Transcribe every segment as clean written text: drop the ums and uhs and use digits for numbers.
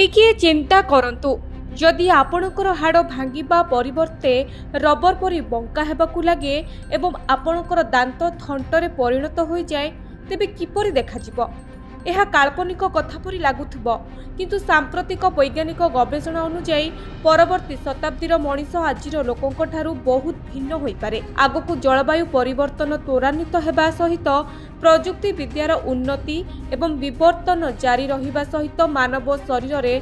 टिकिए चिंता करंतु जदि आपणकर हाड़ भांगिबा परिवर्ते रबर परी बंका हेबाकु लागे एवं आपणकर दांत थंटरे परिणत हो जाए तेबे किपरि देखाजिबो। यह काल्पनिक कथा परी लागुथिबो किंतु सांप्रतिक वैज्ञानिक गवेषणा अनुसार परवर्ती शताब्दीर मनीष आजिर लोकंक ठारू बहुत भिन्न होई पारे। आगकु जलवायु परिवर्तन त्वरान्वित हेबा सहित प्रजुक्ति विद्यार उन्नति एवं विवर्तन जारी रहिबा सहित मानव शरीर रे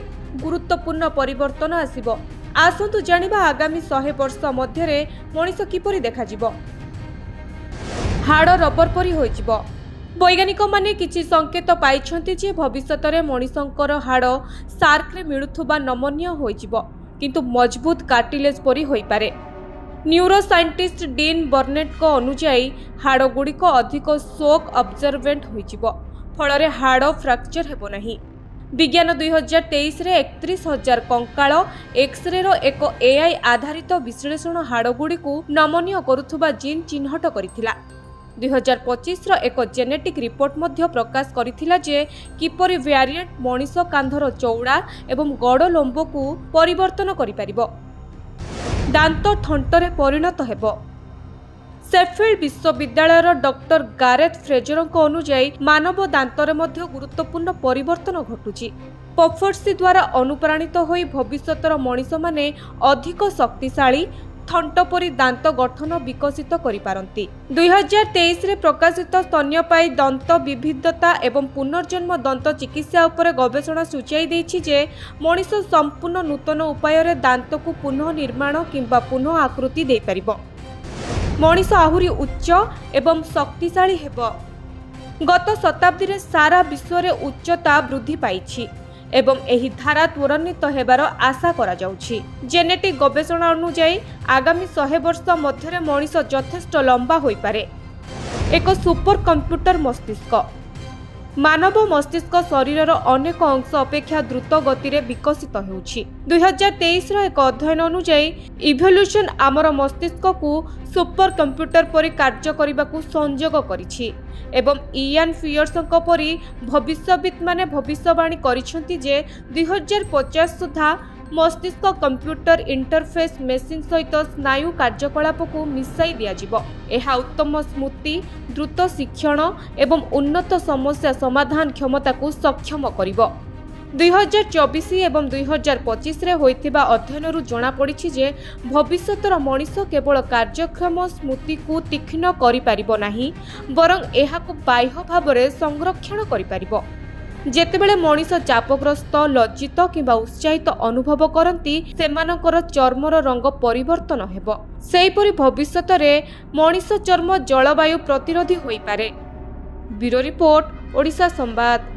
गुरुत्वपूर्ण परिवर्तन आसिबो। आसंतु जानिबा आगामी 100 वर्ष मध्यरे मनीष किपरि देखाजिबो। हाड़ रबर परी होइजिबो। वैज्ञानिक माने किछि संकेत पाइछन्ति जे भविष्यत रे मनीषंकर हाड़ सार्क रे मिलुथुबा नमनीय होइजिबो किंतु मजबूत कार्टिलेज परी होई पारे। न्यूरो साइंटिस्ट डीन बर्नेट को अनुसार हाड़ गुड़िक अधिक शॉक अब्जर्वेंट होइजिबो फल रे हाड़ फ्रैक्चर हेबो नाही। विज्ञान 2023 रे 31,000 कंकाल एक्सरे रो एक एआई आधारित विश्लेषण हाड़ गुड़िकु नमनीय करुथुबा जीन चिन्हट करिथिला। 2025 रो एक जेनेटिक रिपोर्ट मध्य प्रकाश करिथिला जे किपरि वेरिएंट मनीष कांधर चौड़ा एवं गड़ लंब को परिवर्तन करि परिबो, दांत थंटरे परिणत हेबो। शेफील्ड विश्वविद्यालय डॉक्टर गारेथ फ्रेजर अनुसार मानव दांतरे मध्य गुरुत्वपूर्ण परिवर्तन घटुची। पफर्सी द्वारा अनुप्राणित होई भविष्यतर मनीष माने अधिक शक्तिशाली थंटपरी दांत गठन विकसित करि पारंती। 2023 रे प्रकाशित स्तन्यपायी दंत विविधता एवं पुनर्जन्म दंत चिकित्सा उपरे गवेषणा सूचाई देछि जे मनीष संपूर्ण नूतन उपाय रे दांत को पुनः निर्माण किंबा पुनः आकृति दे परिबो। मनीष आहुरी उच्च एवं शक्तिशाली हेबो। गत शताब्दी रे सारा विश्व रे उच्चता वृद्धि पाइछि एवं एही धारा त्वरान्वित हेबार आशा करा जाउछि। जेनेटिक गवेषणा अनुसार आगामी 100 वर्ष मध्यरे मनीष यथेष्ट लंबा होई पारे। एक सुपर कंप्यूटर मस्तिष्क मानव मस्तिष्क शरीर अनेक अंश अपेक्षा द्रुत गति रे विकसित हेउछि। 2023 रो एक अध्ययन अनुसार इवोल्यूशन आमर मस्तिष्क को सुपर कंप्यूटर परि कार्य करिबाकू संयोग करिछि एवं इयान फियर्सଙ୍କ परि भविष्यविद माने भविष्यवाणी करिसंती जे 2050 सुधा मस्तिष्क कंप्यूटर इंटरफेस मेसिन सहित स्नायु कार्यकलाप को मिसाई दियाजिबो। एहा उत्तम स्मृति, द्रुत शिक्षण एवं उन्नत समस्या समाधान क्षमता को सक्षम करिबो। 2024 एवं 2025 रे होइथिबा अध्ययनरु जणा पड़िछि जे भविष्यतर मनीष केवल कार्यक्षम स्मृति को तीक्ष्ण करि पारिबो नाही बरं एहाको बाह्य भाबरे संरक्षण करि पारिबो। जेतेबेले मनीष चापग्रस्त, लज्जित किंबा उत्साहित अनुभव करती सेमानकर चर्मर रंग परिवर्तन हेबो। सेहिपरि भविष्यत रे मनीष चर्म जलवायु प्रतिरोधी होई पारे। ब्यूरो रिपोर्ट, ओडिशा संवाद।